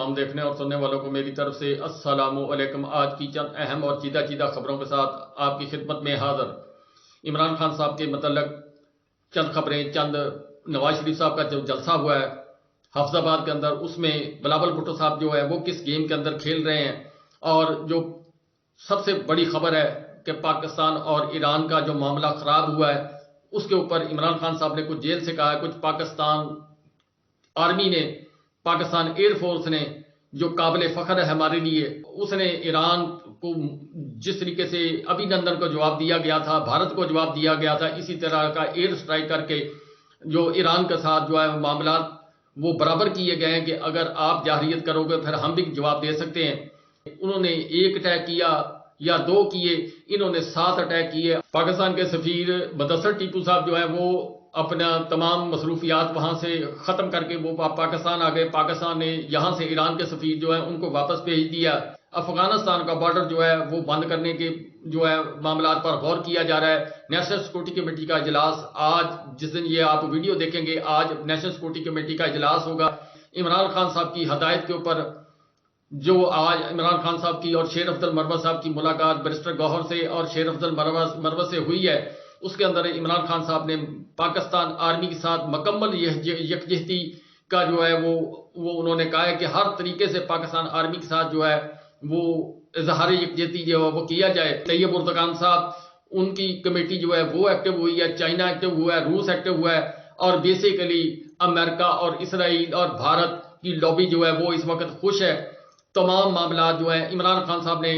تمام دیکھنے اور سننے والوں کو میری طرف سے السلام علیکم۔ آج کی چند اہم اور چیدہ خبروں کے ساتھ آپ کی خدمت میں حاضر۔ عمران خان صاحب کے متعلق چند خبریں، چند نواز شریف صاحب کا جو جلسہ ہوا ہے حفظ آباد کے اندر، اس میں بلاول بھٹو صاحب جو ہے وہ کس گیم کے اندر کھیل رہے ہیں، اور جو سب سے بڑی خبر ہے کہ پاکستان اور ایران کا جو معاملہ خراب ہوا ہے، اس کے اوپر عمران خان صاحب نے کچھ جیل سے کہا ہے، کچھ پاکستان آرمی نے، پاکستان ایئر فورس نے، جو قابل فخر ہے ہمارے لیے، اس نے ایران کو جس طریقے سے ابھی نندن کو جواب دیا گیا تھا، بھارت کو جواب دیا گیا تھا، اسی طرح کا ایئر سٹرائک کر کے جو ایران کے ساتھ جو ہے معاملات وہ برابر کیے گئے ہیں کہ اگر آپ جارحیت کرو گے پھر ہم بھی جواب دے سکتے ہیں۔ انہوں نے 1 اٹیک کیا یا 2 کیے، انہوں نے 7 اٹیک کیے۔ پاکستان کے سفیر مدثر ٹیپو صاحب جو ہے وہ اپنا تمام مصروفیات وہاں سے ختم کر کے وہ پاکستان آ گئے۔ پاکستان نے یہاں سے ایران کے سفیر جو ہے ان کو واپس بھیج دیا۔ افغانستان کا بارڈر جو ہے وہ بند کرنے کے جو ہے معاملات پر غور کیا جا رہا ہے۔ نیشنل سیکورٹی کمیٹی کا اجلاس آج، جس دن یہ آپ ویڈیو دیکھیں گے، آج نیشنل سیکورٹی کمیٹی کا اجلاس ہوگا۔ عمران خان صاحب کی ہدایت کے اوپر جو آج عمران خان صاحب کی اور شیر افضل مروت صاحب کی ملاقات بیرسٹر گوہر سے اور شیر افضل مروت سے ہوئی ہے، اس کے اندر عمران خان صاحب نے پاکستان آرمی کے ساتھ مکمل یکجہتی کا جو ہے وہ انہوں نے کہا ہے کہ ہر طریقے سے پاکستان آرمی کے ساتھ جو ہے وہ اظہار یکجہتی جو ہے وہ کیا جائے۔ طیب اردگان صاحب، ان کی کمیٹی جو ہے وہ ایکٹیو ہوئی ہے، چائنا ایکٹیو ہوا ہے، روس ایکٹیو ہوا ہے، اور بیسیکلی امریکہ اور اسرائیل اور بھارت کی لابی جو ہے وہ اس وقت خوش ہے۔ تمام معاملات جو ہیں عمران خان صاحب نے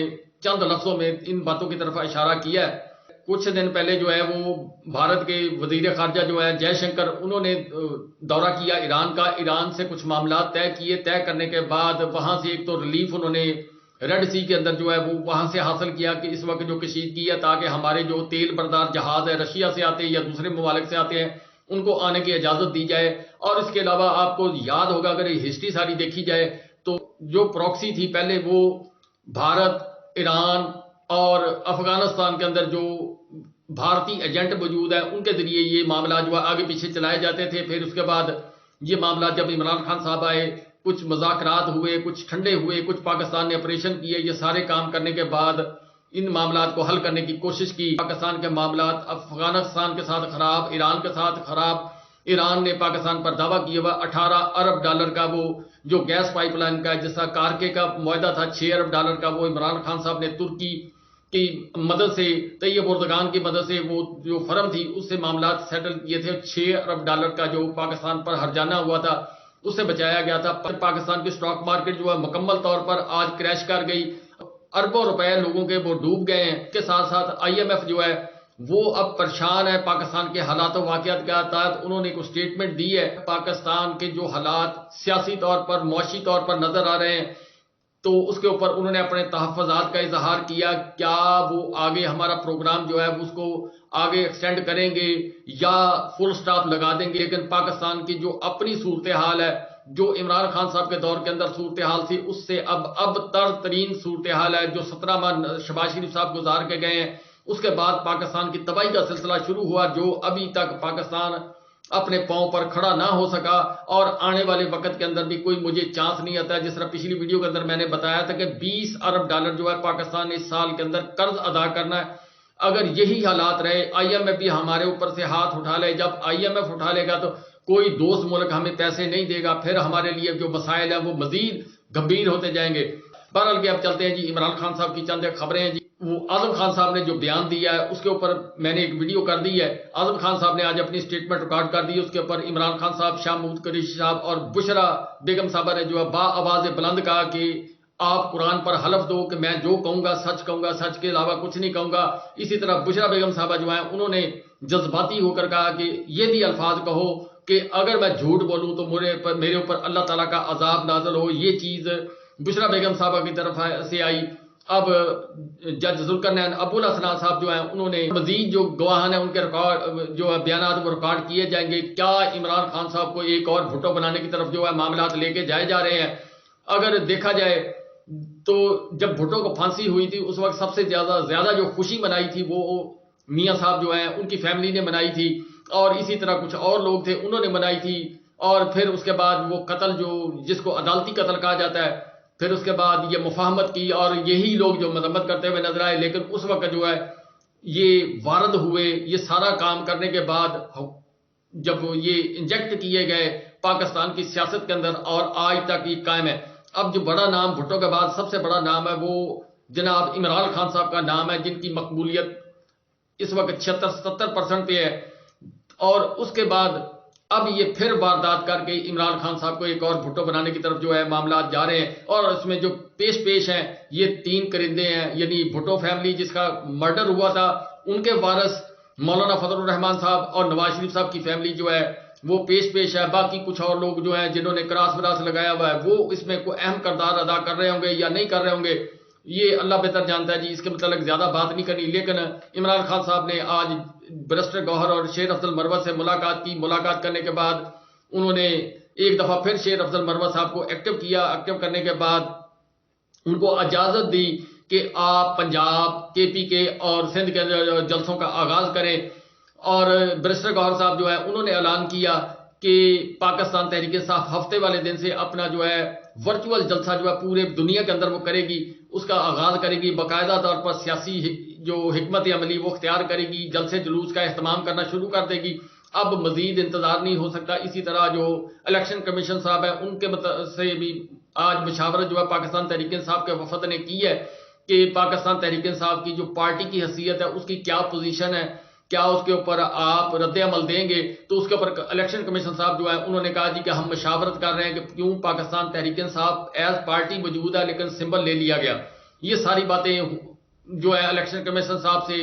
چند لفظوں میں ان باتوں کی طرف اشارہ کیا ہے۔ کچھ دن پہلے جو ہے وہ بھارت کے وزیر خارجہ جو ہے جے شنکر، انہوں نے دورہ کیا ایران کا، ایران سے کچھ معاملات طے کیے، طے کرنے کے بعد وہاں سے ایک تو ریلیف انہوں نے ریڈ سی کے اندر جو ہے وہ وہاں سے حاصل کیا کہ اس وقت جو کشیدگی ہے تاکہ ہمارے جو تیل بردار جہاز ہے رشیا سے آتے ہیں یا دوسرے ممالک سے آتے ہیں ان کو آنے کی اجازت دی جائے۔ اور اس کے علاوہ آپ کو یاد ہوگا اگر ہسٹری ساری دیکھی جائے تو جو پروکسی تھی پہلے وہ بھارت، ایران اور افغانستان کے اندر جو بھارتی ایجنٹ موجود ہیں ان کے ذریعے یہ معاملات جو ہے آگے پیچھے چلائے جاتے تھے۔ پھر اس کے بعد یہ معاملات جب عمران خان صاحب آئے، کچھ مذاکرات ہوئے، کچھ ٹھنڈے ہوئے، کچھ پاکستان نے آپریشن کیے، یہ سارے کام کرنے کے بعد ان معاملات کو حل کرنے کی کوشش کی۔ پاکستان کے معاملات افغانستان کے ساتھ خراب، ایران کے ساتھ خراب۔ ایران نے پاکستان پر دعویٰ کیا ہوا $18 ارب کا وہ جو گیس پائپ لائن کا جس کا کارکے کا معاہدہ تھا $6 ارب کا، وہ عمران خان صاحب نے ترکی کی مدد سے، طیب اردگان کی مدد سے وہ جو فرم تھی اس سے معاملات سیٹل کیے تھے۔ $6 ارب کا جو پاکستان پر ہرجانہ ہوا تھا اس سے بچایا گیا تھا۔ پاکستان کی سٹاک مارکیٹ جو ہے مکمل طور پر آج کریش کر گئی، اربوں روپے لوگوں کے وہ ڈوب گئے ہیں۔ اس کے ساتھ ساتھ IMF جو ہے وہ اب پریشان ہے پاکستان کے حالات و واقعات کے تحت۔ انہوں نے ایک سٹیٹمنٹ دی ہے، پاکستان کے جو حالات سیاسی طور پر، معاشی طور پر نظر آ رہے ہیں، تو اس کے اوپر انہوں نے اپنے تحفظات کا اظہار کیا۔ کیا وہ آگے ہمارا پروگرام جو ہے اس کو آگے ایکسٹینڈ کریں گے یا فل سٹاپ لگا دیں گے؟ لیکن پاکستان کی جو اپنی صورتحال ہے، جو عمران خان صاحب کے دور کے اندر صورتحال تھی، اس سے اب ترین صورتحال ہے۔ جو 17 ماہ شہباز شریف صاحب گزار کے گئے ہیں، اس کے بعد پاکستان کی تباہی کا سلسلہ شروع ہوا، جو ابھی تک پاکستان اپنے پاؤں پر کھڑا نہ ہو سکا، اور آنے والے وقت کے اندر بھی کوئی مجھے چانس نہیں آتا ہے۔ جس طرح پچھلی ویڈیو کے اندر میں نے بتایا تھا کہ $20 ارب جو ہے پاکستان نے اس سال کے اندر قرض ادا کرنا ہے۔ اگر یہی حالات رہے، IMF بھی ہمارے اوپر سے ہاتھ اٹھا لے، جب IMF اٹھا لے گا تو کوئی دوست ملک ہمیں پیسے نہیں دے گا، پھر ہمارے لیے جو مسائل ہیں وہ مزید گمبھیر ہوتے جائیں گے۔ بہرحال کہ اب چلتے ہیں جی، عمران خان صاحب کی چند خبریں ہیں جی۔ وہ اعظم خان صاحب نے جو بیان دیا ہے اس کے اوپر میں نے ایک ویڈیو کر دی ہے۔ اعظم خان صاحب نے آج اپنی سٹیٹمنٹ ریکارڈ کر دی، اس کے اوپر عمران خان صاحب، شاہ محمود قریشی صاحب اور بشرا بیگم صاحبہ نے جو ہے با آواز بلند کہا کہ آپ قرآن پر حلف دو کہ میں جو کہوں گا سچ کے علاوہ کچھ نہیں کہوں گا۔ اسی طرح بشرا بیگم صاحبہ جو ہیں انہوں نے جذباتی ہو کر کہا کہ یہ بھی الفاظ کہو کہ اگر میں جھوٹ بولوں تو میرے اوپر اللہ تعالیٰ کا عذاب نازل ہو۔ یہ چیز بشرا بیگم صاحبہ کی طرف سے آئی۔ اب جج ذوالقرنین ابوالحسنات صاحب جو ہیں انہوں نے مزید جو گواہان ہیں ان کے جو بیانات وہ ریکارڈ کیے جائیں گے۔ کیا عمران خان صاحب کو ایک اور بھٹو بنانے کی طرف جو ہے معاملات لے کے جائے جا رہے ہیں؟ اگر دیکھا جائے تو جب بھٹو کو پھانسی ہوئی تھی اس وقت سب سے زیادہ جو خوشی منائی تھی وہ میاں صاحب جو ہیں ان کی فیملی نے منائی تھی، اور اسی طرح کچھ اور لوگ تھے انہوں نے منائی تھی، اور پھر اس کے بعد وہ قتل جس کو عدالتی قتل کہا جاتا ہے، پھر اس کے بعد یہ مفاہمت کی، اور یہی لوگ جو مذمت کرتے ہوئے نظر آئے، لیکن اس وقت جو ہے یہ وارد ہوئے، یہ سارا کام کرنے کے بعد جب یہ انجیکٹ کیے گئے پاکستان کی سیاست کے اندر، اور آج تک یہ قائم ہے۔ اب جو بڑا نام بھٹو کے بعد سب سے بڑا نام ہے وہ جناب عمران خان صاحب کا نام ہے، جن کی مقبولیت اس وقت 76-77% پہ ہے، اور اس کے بعد اب یہ پھر واردات کر کے عمران خان صاحب کو ایک اور بھٹو بنانے کی طرف جو ہے معاملات جا رہے ہیں، اور اس میں جو پیش ہیں یہ 3 کرندے ہیں، یعنی بھٹو فیملی جس کا مرڈر ہوا تھا ان کے وارث مولانا فضل الرحمان صاحب اور نواز شریف صاحب کی فیملی جو ہے وہ پیش ہے، باقی کچھ اور لوگ جو ہیں جنہوں نے کراس وراس لگایا ہوا ہے وہ اس میں کوئی اہم کردار ادا کر رہے ہوں گے یا نہیں کر رہے ہوں گے، یہ اللہ بہتر جانتا ہے جی، اس کے متعلق زیادہ بات نہیں کرنی۔ لیکن عمران خان صاحب نے آج برسٹر گوہر اور شیر افضل مروت سے ملاقات کی، ملاقات کرنے کے بعد انہوں نے ایک دفعہ پھر شیر افضل مروت صاحب کو ایکٹیو کیا، ایکٹیو کرنے کے بعد ان کو اجازت دی کہ آپ پنجاب KPK اور سندھ کے جلسوں کا آغاز کریں، اور برسٹر گوہر صاحب جو ہے انہوں نے اعلان کیا کہ پاکستان تحریک انصاف ہفتے والے دن سے اپنا جو ہے ورچوئل جلسہ جو ہے پورے دنیا کے اندر وہ کرے گی، اس کا آغاز کرے گی، باقاعدہ طور پر سیاسی جو حکمت عملی وہ اختیار کرے گی، جلسے جلوس کا اہتمام کرنا شروع کر دے گی۔ اب مزید انتظار نہیں ہو سکتا۔ اسی طرح جو الیکشن کمیشن صاحب ہے ان کے سے بھی آج مشاورت جو ہے پاکستان تحریک انصاف کے وفد نے کی ہے کہ پاکستان تحریک انصاف کی جو پارٹی کی حیثیت ہے اس کی کیا پوزیشن ہے، کیا اس کے اوپر آپ رد عمل دیں گے، تو اس کے اوپر الیکشن کمیشن صاحب جو ہے انہوں نے کہا جی کہ ہم مشاورت کر رہے ہیں کہ کیوں پاکستان تحریک انصاف ایز پارٹی موجود ہے لیکن سمبل لے لیا گیا۔ یہ ساری باتیں جو ہے الیکشن کمیشن صاحب سے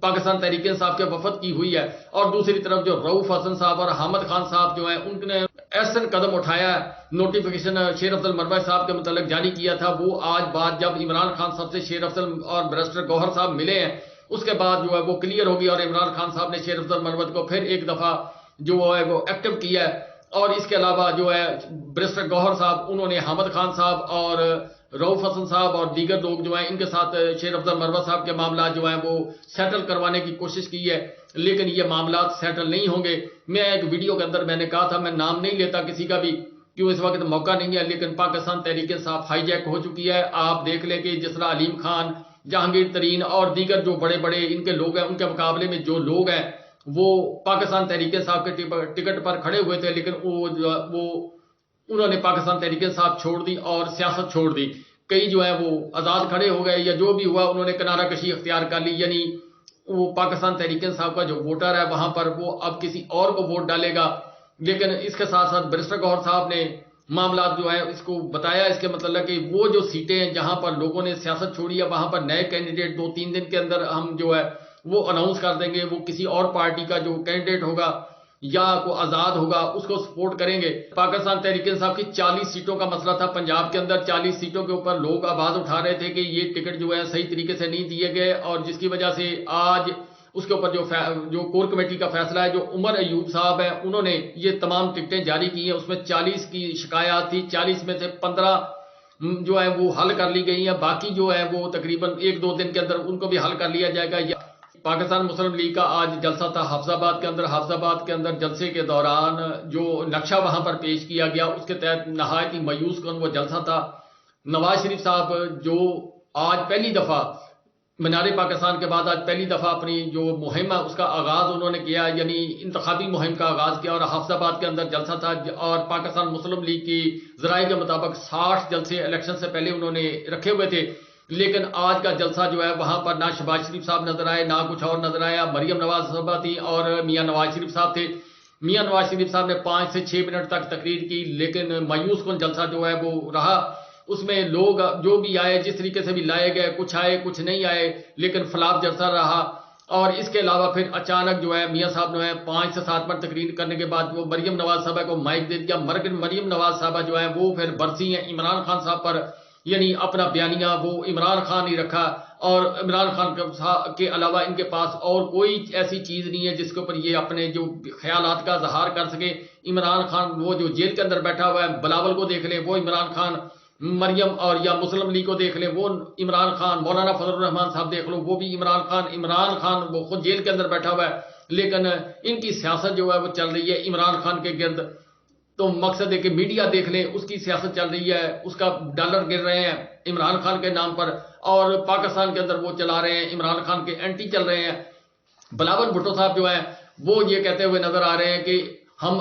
پاکستان تحریک انصاف کے وفد کی ہوئی ہے، اور دوسری طرف جو رؤوف حسن صاحب اور حامد خان صاحب جو ہیں ان نے ایسن قدم اٹھایا ہے، نوٹیفیکیشن شیر افضل مروت صاحب کے متعلق جاری کیا تھا، وہ آج بعد جب عمران خان صاحب سے شیر افضل اور برسٹر گوہر صاحب ملے ہیں اس کے بعد جو ہے وہ کلیئر ہوگی، اور عمران خان صاحب نے شیر افضل مروت کو پھر ایک دفعہ جو ہے وہ ایکٹیو کیا ہے، اور اس کے علاوہ جو ہے برسٹر گوہر صاحب انہوں نے حامد خان صاحب اور رؤوف حسن صاحب اور دیگر لوگ جو ہیں ان کے ساتھ شیر افضل مروت صاحب کے معاملات جو ہیں وہ سیٹل کروانے کی کوشش کی ہے، لیکن یہ معاملات سیٹل نہیں ہوں گے۔ میں ایک ویڈیو کے اندر میں نے کہا تھا میں نام نہیں لیتا کسی کا بھی کیوں اس وقت موقع نہیں ہے، لیکن پاکستان تحریک انصاف ہائی جیک ہو چکی ہے۔ آپ دیکھ لیں کہ جس طرح علیم خان، جہانگیر ترین اور دیگر جو بڑے بڑے ان کے لوگ ہیں ان کے مقابلے میں جو لوگ ہیں وہ پاکستان تحریک انصاف کے ٹکٹ پر کھڑے ہوئے تھے، لیکن وہ انہوں نے پاکستان تحریک انصاف چھوڑ دی اور سیاست چھوڑ دی۔ کئی جو ہے وہ آزاد کھڑے ہو گئے، یا جو بھی ہوا انہوں نے کنارہ کشی اختیار کر لی، یعنی وہ پاکستان تحریک انصاف کا جو ووٹر ہے وہاں پر وہ اب کسی اور کو ووٹ ڈالے گا۔ لیکن اس کے ساتھ ساتھ برسٹر گوہر صاحب نے معاملات جو ہے اس کو بتایا، اس کے مطلب کہ وہ جو سیٹیں ہیں جہاں پر لوگوں نے سیاست چھوڑی ہے وہاں پر نئے کینڈیڈیٹ 2-3 دن کے اندر ہم جو ہے وہ اناؤنس کر دیں گے، وہ کسی اور پارٹی کا جو کینڈیڈیٹ ہوگا یا کوئی آزاد ہوگا اس کو سپورٹ کریں گے۔ پاکستان تحریک انصاف کی 40 سیٹوں کا مسئلہ تھا پنجاب کے اندر، 40 سیٹوں کے اوپر لوگ آواز اٹھا رہے تھے کہ یہ ٹکٹ جو ہے صحیح طریقے سے نہیں دیے گئے، اور جس کی وجہ سے آج اس کے اوپر جو کور کمیٹی کا فیصلہ ہے، جو عمر ایوب صاحب ہیں انہوں نے یہ تمام ٹکٹیں جاری کی ہیں، اس میں 40 کی شکایات تھی، 40 میں سے 15 جو ہے وہ حل کر لی گئی ہیں، باقی جو ہے وہ تقریباً 1-2 دن کے اندر ان کو بھی حل کر لیا جائے گا۔ پاکستان مسلم لیگ کا آج جلسہ تھا حافظ آباد کے اندر۔ حافظ آباد کے اندر جلسے کے دوران جو نقشہ وہاں پر پیش کیا گیا اس کے تحت نہایت ہی مایوس کن وہ جلسہ تھا۔ نواز شریف صاحب جو آج پہلی دفعہ مینار پاکستان کے بعد آج پہلی دفعہ اپنی جو مہم ہے اس کا آغاز انہوں نے کیا، یعنی انتخابی مہم کا آغاز کیا، اور حافظ آباد کے اندر جلسہ تھا، اور پاکستان مسلم لیگ کی ذرائع کے مطابق 60 جلسے الیکشن سے پہلے انہوں نے رکھے ہوئے تھے، لیکن آج کا جلسہ جو ہے وہاں پر نہ شہباز شریف صاحب نظر آئے نہ کچھ اور نظر آیا، مریم نواز صاحبہ تھی اور میاں نواز شریف صاحب تھے۔ میاں نواز شریف صاحب نے 5 سے 6 منٹ تک تقریر کی، لیکن مایوس کن جلسہ جو ہے وہ رہا۔ اس میں لوگ جو بھی آئے جس طریقے سے بھی لائے گئے، کچھ آئے کچھ نہیں آئے، لیکن فلاپ جلسہ رہا۔ اور اس کے علاوہ پھر اچانک جو ہے میاں صاحب نے 5 سے 7 منٹ تقریر کرنے کے بعد وہ مریم نواز صاحبہ کو مائک دے دیا۔ مریم نواز صاحبہ جو ہے وہ پھر برسی ہیں عمران خان صاحب پر، یعنی اپنا بیانیہ وہ عمران خان ہی رکھا، اور عمران خان کے علاوہ ان کے پاس اور کوئی ایسی چیز نہیں ہے جس کے اوپر یہ اپنے جو خیالات کا اظہار کر سکے۔ عمران خان وہ جو جیل کے اندر بیٹھا ہوا ہے، بلاول کو دیکھ لیں وہ عمران خان، مریم اور یا مسلم لیگ کو دیکھ لیں وہ عمران خان، مولانا فضل الرحمان صاحب دیکھ لو وہ بھی عمران خان وہ خود جیل کے اندر بیٹھا ہوا ہے۔ لیکن ان کی سیاست جو ہے وہ چل رہی ہے عمران خان کے گرد. تو مقصد ہے کہ میڈیا دیکھ لیں، اس کی سیاست چل رہی ہے، اس کا ڈالر گر رہے ہیں عمران خان کے نام پر، اور پاکستان کے اندر وہ چلا رہے ہیں عمران خان کے اینٹی چل رہے ہیں. بلاول بھٹو صاحب جو ہیں وہ یہ کہتے ہوئے نظر آ رہے ہیں کہ ہم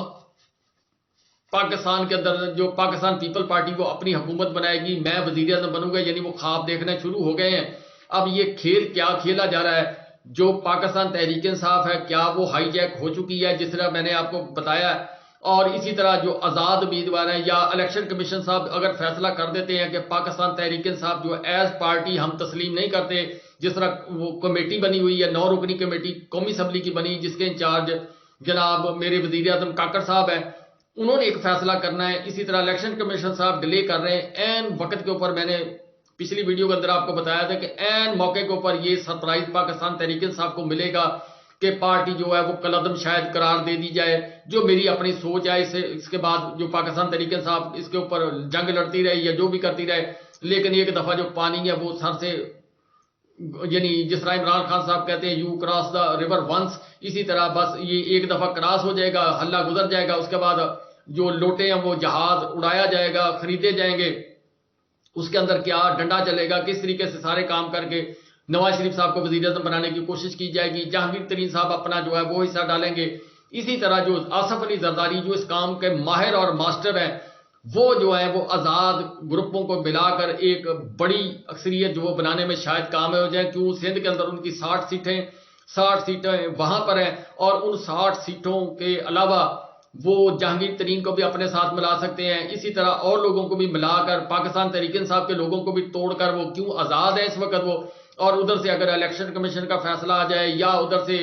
پاکستان کے اندر جو پاکستان پیپل پارٹی وہ اپنی حکومت بنائے گی، میں وزیر اعظم بنوں گا، یعنی وہ خواب دیکھنا شروع ہو گئے ہیں. اب یہ کھیل کیا کھیلا جا رہا ہے؟ جو پاکستان تحریک انصاف ہے کیا وہ ہائی جیک ہو چکی ہے جس طرح میں نے آپ کو بتایا ہے؟ اور اسی طرح جو آزاد امیدوار ہیں یا الیکشن کمیشن صاحب اگر فیصلہ کر دیتے ہیں کہ پاکستان تحریک انصاف جو ایز پارٹی ہم تسلیم نہیں کرتے، جس طرح وہ کمیٹی بنی ہوئی ہے 9 رکنی کمیٹی قومی اسمبلی کی بنی جس کے انچارج جناب میرے وزیر اعظم کاکڑ صاحب ہیں، انہوں نے ایک فیصلہ کرنا ہے. اسی طرح الیکشن کمیشن صاحب ڈیلے کر رہے ہیں این وقت کے اوپر. میں نے پچھلی ویڈیو کے اندر آپ کو بتایا تھا کہ این موقع کے اوپر یہ سرپرائز پاکستان تحریک انصاف کو ملے گا کہ پارٹی جو ہے وہ کالعدم شاید قرار دے دی جائے. جو میری اپنی سوچ ہے اس کے بعد جو پاکستان تحریک انصاف اس کے اوپر جنگ لڑتی رہے یا جو بھی کرتی رہے، لیکن ایک دفعہ جو پانی ہے وہ سر سے، یعنی جس طرح عمران خان صاحب کہتے ہیں you cross the river once, اسی طرح بس یہ ایک دفعہ کراس ہو جائے گا، حلہ گزر جائے گا، اس کے بعد جو لوٹے ہیں وہ جہاز اڑایا جائے گا، خریدے جائیں گے. اس کے اندر کیا ڈنڈا چلے گا، کس طریقے سے سارے کام کر کے نواز شریف صاحب کو وزیر اعظم بنانے کی کوشش کی جائے گی. جہانگیر ترین صاحب اپنا جو ہے وہ حصہ ڈالیں گے. اسی طرح جو آصف علی زرداری جو اس کام کے ماہر اور ماسٹر ہیں، وہ جو ہے وہ آزاد گروپوں کو ملا کر ایک بڑی اکثریت جو وہ بنانے میں شاید کام ہو جائیں. کیوں سندھ کے اندر ان کی 60 سیٹیں وہاں پر ہیں، اور ان 60 سیٹوں کے علاوہ وہ جہانگیر ترین کو بھی اپنے ساتھ ملا سکتے ہیں. اسی طرح اور لوگوں کو بھی ملا کر پاکستان تحریک انصاف کے لوگوں کو بھی توڑ کر وہ کیوں آزاد ہے اس وقت وہ، اور ادھر سے اگر الیکشن کمیشن کا فیصلہ آ جائے یا ادھر سے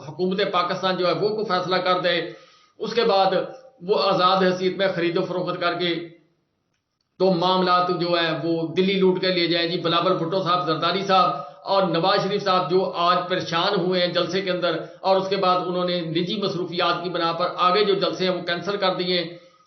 حکومت پاکستان جو ہے وہ کو فیصلہ کر دے، اس کے بعد وہ آزاد حیثیت میں خرید و فروخت کر کے تو معاملات جو ہیں وہ دلی لوٹ کے لے جائیں. جی بلاول بھٹو صاحب، زرداری صاحب اور نواز شریف صاحب جو آج پریشان ہوئے ہیں جلسے کے اندر، اور اس کے بعد انہوں نے نجی مصروفیات کی بنا پر آگے جو جلسے ہیں وہ کینسل کر دیے،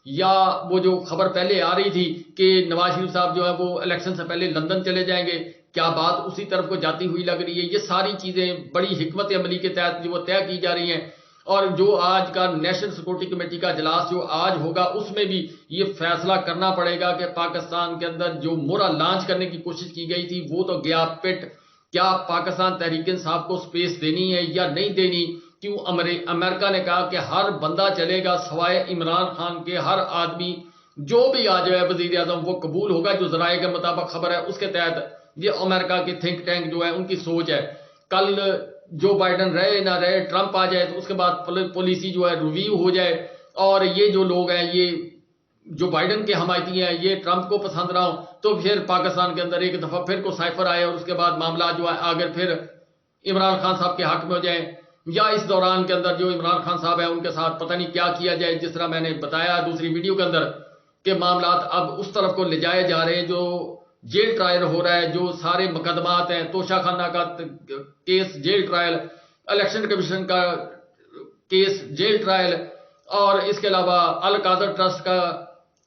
یا وہ جو خبر پہلے آ رہی تھی کہ نواز شریف صاحب جو ہے وہ الیکشن سے پہلے لندن چلے جائیں گے، کیا بات اسی طرف کو جاتی ہوئی لگ رہی ہے؟ یہ ساری چیزیں بڑی حکمت عملی کے تحت جو وہ طے کی جا رہی ہیں. اور جو آج کا نیشنل سیکورٹی کمیٹی کا اجلاس جو آج ہوگا اس میں بھی یہ فیصلہ کرنا پڑے گا کہ پاکستان کے اندر جو مورا لانچ کرنے کی کوشش کی گئی تھی وہ تو گیا پٹ. کیا پاکستان تحریک انصاف کو سپیس دینی ہے یا نہیں دینی؟ کیوں امریکہ نے کہا کہ ہر بندہ چلے گا سوائے عمران خان کے، ہر آدمی جو بھی آ جائے وزیر اعظم وہ قبول ہوگا. جو ذرائع کے مطابق خبر ہے اس کے تحت یہ امریکہ کی تھنک ٹینک جو ہے ان کی سوچ ہے. کل جو بائیڈن رہے نہ رہے، ٹرمپ آ جائے تو اس کے بعد پالیسی جو ہے ریویو ہو جائے، اور یہ جو لوگ ہیں یہ جو بائیڈن کے حمایتی ہیں یہ ٹرمپ کو پسند نہ ہو تو پھر پاکستان کے اندر ایک دفعہ پھر کو سائفر آئے، اور اس کے بعد معاملات جو ہے آگے پھر عمران خان صاحب کے حق میں ہو جائیں، یا اس دوران کے اندر جو عمران خان صاحب ہیں ان کے ساتھ پتہ نہیں کیا کیا جائے. جس طرح میں نے بتایا دوسری ویڈیو کے اندر کہ معاملات اب اس طرف کو لے جائے جا رہے ہیں، جو جیل ٹرائل ہو رہا ہے، جو سارے مقدمات ہیں، توشہ خانہ کا case jail trial, election commission کا کیس جیل ٹرائل، اور اس کے علاوہ القادر ٹرسٹ کا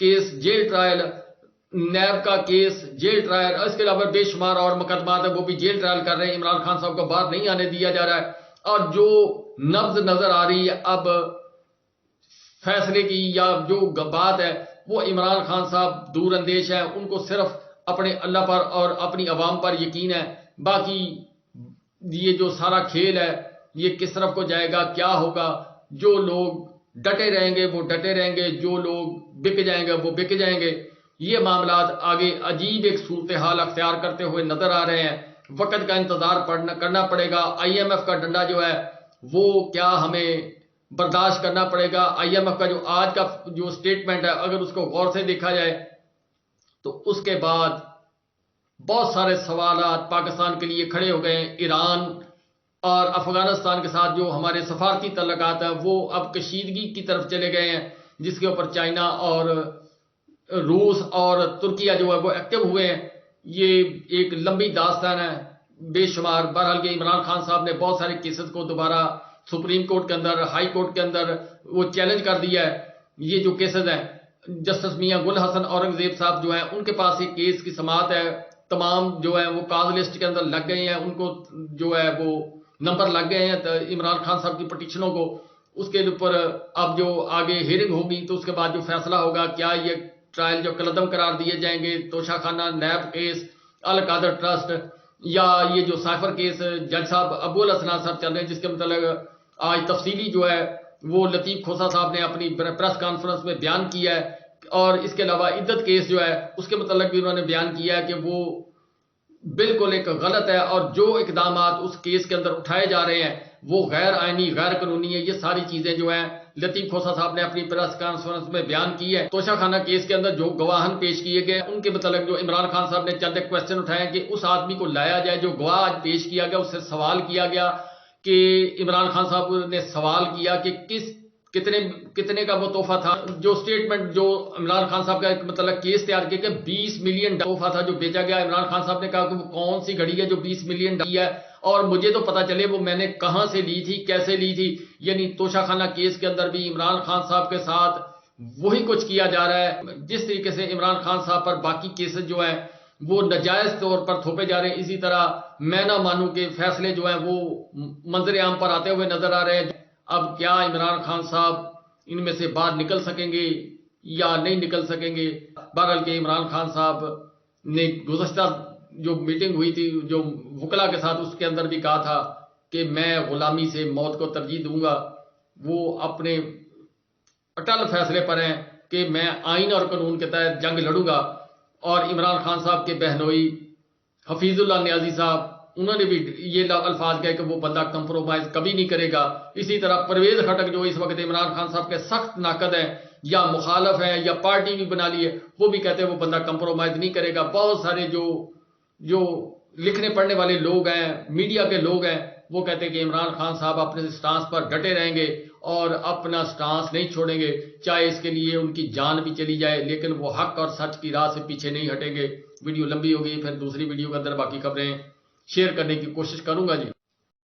کیس جیل ٹرائل، نیب کا کیس جیل ٹرائل، اس کے علاوہ بے شمار اور مقدمات ہیں وہ بھی جیل ٹرائل کر رہے ہیں. عمران خان صاحب کو باہر نہیں آنے دیا جا رہا ہے. اور جو نبض نظر آ رہی ہے اب فیصلے کی یا جو بات ہے وہ عمران خان صاحب دور اندیش ہیں، ان کو صرف اپنے اللہ پر اور اپنی عوام پر یقین ہے. باقی یہ جو سارا کھیل ہے یہ کس طرف کو جائے گا، کیا ہوگا؟ جو لوگ ڈٹے رہیں گے وہ ڈٹے رہیں گے، جو لوگ بک جائیں گے وہ بک جائیں گے. یہ معاملات آگے عجیب ایک صورتحال اختیار کرتے ہوئے نظر آ رہے ہیں. وقت کا انتظار کرنا پڑے گا. آئی ایم ایف کا ڈنڈا جو ہے وہ کیا ہمیں برداشت کرنا پڑے گا؟ آئی ایم ایف کا جو آج کا جو سٹیٹمنٹ ہے اگر اس کو غور سے دیکھا جائے تو اس کے بعد بہت سارے سوالات پاکستان کے لیے کھڑے ہو گئے ہیں. ایران اور افغانستان کے ساتھ جو ہمارے سفارتی تعلقات ہیں وہ اب کشیدگی کی طرف چلے گئے ہیں، جس کے اوپر چائنا اور روس اور ترکیہ جو ہے وہ ایکٹیو ہوئے ہیں. یہ ایک لمبی داستان ہے بے شمار. بہرحال کے عمران خان صاحب نے بہت سارے کیسز کو دوبارہ سپریم کورٹ کے اندر، ہائی کورٹ کے اندر وہ چیلنج کر دیا ہے. یہ جو کیسز ہیں جسٹس میاں گل حسن اورنگزیب صاحب جو ہیں ان کے پاس ایک کیس کی سماعت ہے، تمام جو ہے وہ کاز لسٹ کے اندر لگ گئے ہیں، ان کو جو ہے وہ نمبر لگ گئے ہیں عمران خان صاحب کی پٹیشنوں کو. اس کے اوپر اب جو آگے ہیئرنگ ہوگی تو اس کے بعد جو فیصلہ ہوگا کیا یہ ٹرائل جو کلعدم قرار دیے جائیں گے توشہ خانہ نیب کیس القادر ٹرسٹ یا یہ جو سائفر کیس جج صاحب ابو الحسنات صاحب چل رہے ہیں جس کے متعلق آج تفصیلی جو ہے وہ لطیف کھوسہ صاحب نے اپنی پریس کانفرنس میں بیان کیا ہے. اور اس کے علاوہ عدت کیس جو ہے اس کے متعلق بھی انہوں نے بیان کیا ہے کہ وہ بالکل ایک غلط ہے اور جو اقدامات اس کیس کے اندر اٹھائے جا رہے ہیں وہ غیر آئینی غیر قانونی ہے. یہ ساری چیزیں جو ہیں لطیف کھوسہ صاحب نے اپنی پریس کانفرنس میں بیان کی ہے. توشہ خانہ کیس کے اندر جو گواہن پیش کیے گئے ان کے متعلق جو عمران خان صاحب نے چند ایک کوشچن اٹھائے کہ اس آدمی کو لایا جائے جو گواہ آج پیش کیا گیا. اس سے سوال کیا گیا کہ عمران خان صاحب نے سوال کیا کہ کتنے کا وہ تحفہ تھا. جو سٹیٹمنٹ جو عمران خان صاحب کا ایک مطلب کیس تیار کیا کہ 20 ملین تحفہ تھا جو بیچا گیا. عمران خان صاحب نے کہا کہ وہ کون سی گھڑی ہے جو 20 ملین کی ہے اور مجھے تو پتا چلے وہ میں نے کہاں سے لی تھی کیسے لی تھی. یعنی توشہ خانہ کیس کے اندر بھی عمران خان صاحب کے ساتھ وہی کچھ کیا جا رہا ہے جس طریقے سے عمران خان صاحب پر باقی کیسز جو ہیں وہ ناجائز طور پر تھوپے جا رہے ہیں. اسی طرح میں نہ مانوں کے فیصلے جو ہیں وہ منظر عام پر آتے ہوئے نظر آ رہے ہیں. اب کیا عمران خان صاحب ان میں سے باہر نکل سکیں گے یا نہیں نکل سکیں گے. بہرحال کہ عمران خان صاحب نے گزشتہ جو میٹنگ ہوئی تھی جو وکلا کے ساتھ اس کے اندر بھی کہا تھا کہ میں غلامی سے موت کو ترجیح دوں گا. وہ اپنے اٹل فیصلے پر ہیں کہ میں آئین اور قانون کے تحت جنگ لڑوں گا. اور عمران خان صاحب کے بہنوئی حفیظ اللہ نیازی صاحب انہوں نے بھی یہ الفاظ کہے کہ وہ بندہ کمپرومائز کبھی نہیں کرے گا. اسی طرح پرویز خٹک جو اس وقت عمران خان صاحب کے سخت ناقد ہیں یا مخالف ہیں یا پارٹی بھی بنا لی ہے وہ بھی کہتے ہیں وہ بندہ کمپرومائز نہیں کرے گا. بہت سارے جو لکھنے پڑھنے والے لوگ ہیں میڈیا کے لوگ ہیں وہ کہتے ہیں کہ عمران خان صاحب اپنے سٹانس پر ڈٹے رہیں گے اور اپنا سٹانس نہیں چھوڑیں گے چاہے اس کے لیے ان کی جان بھی چلی جائے لیکن وہ حق اور سچ کی راہ سے پیچھے نہیں ہٹیں گے. ویڈیو لمبی ہو گئی پھر دوسری ویڈیو کے اندر باقی خبریں شیئر کرنے کی کوشش کروں گا جی.